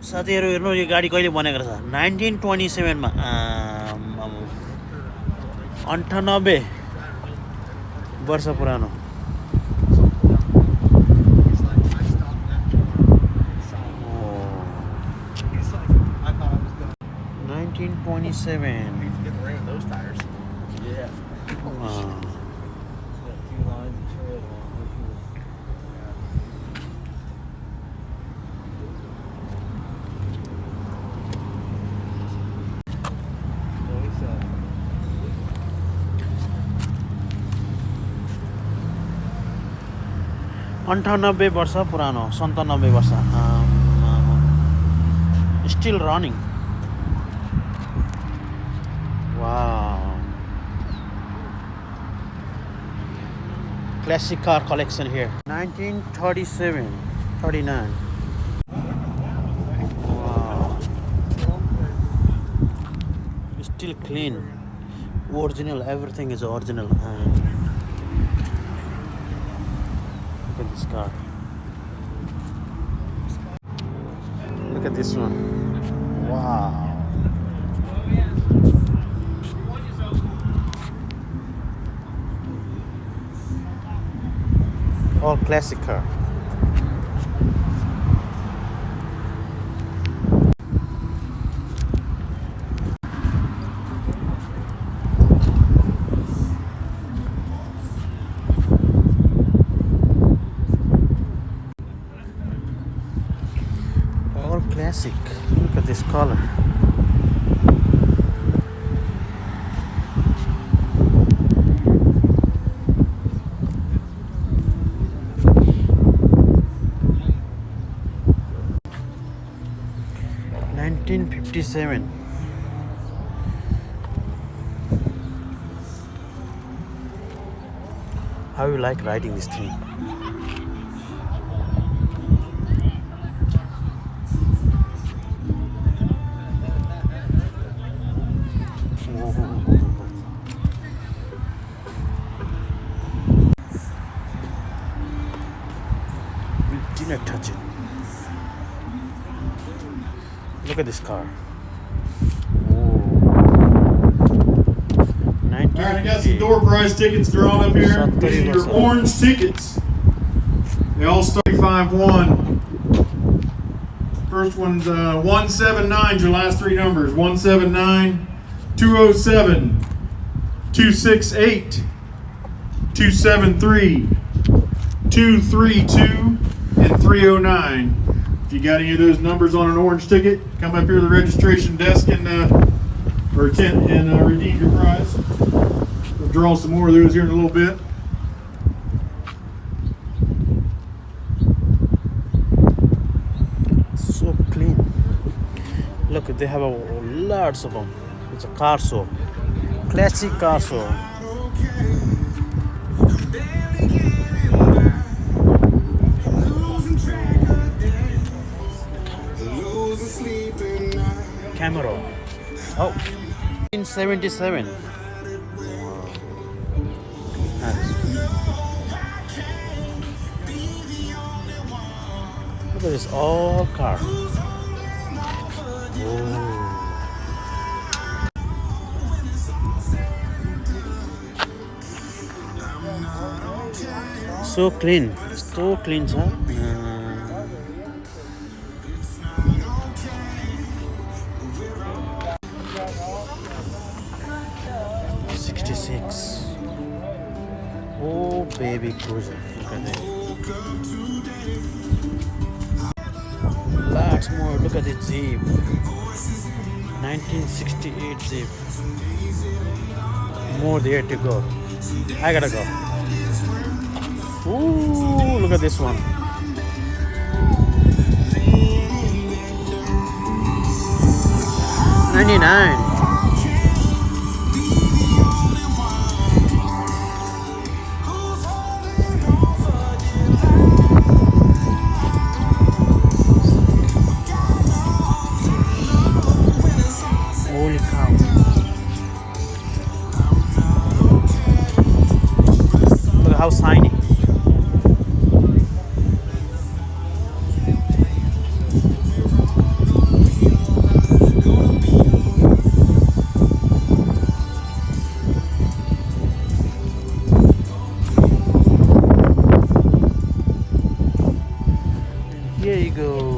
साथीहरू हेर्नु यो गाडी कहिले बनेको रहेछ 1927 मा 98 वर्ष पुरानो I thought I was done. 1927 Need to get the ring of those tires. Yeah. Wow. Got two lines of tread on it. अन्ठानब्बे वर्ष पुरानो 97 वर्ष still running wow classic car collection here 1937 39 wow still clean original everything is original look at this car look at this one wow all classic car all classic look at this color $1957 how you like riding this thing we didn't touch it look at this car Alright, I got some door prize tickets drawn up here. These are your orange tickets. They all start 5-1. First one's 179, your last three numbers. 179, 207, 268, 273, 232, and 309. If you got any of those numbers on an orange ticket, come up here to the registration desk and redeem your prize. We'll draw some more of those here in a little bit. so clean look they have lots of them it's a car show classic car show Camaro oh 1977 look at this all car so clean छ 66 oh baby cruiser look at it lots more look at the Jeep 1968 Jeep more there to go I gotta go ooh look at this one $99 holy cow look how shiny go.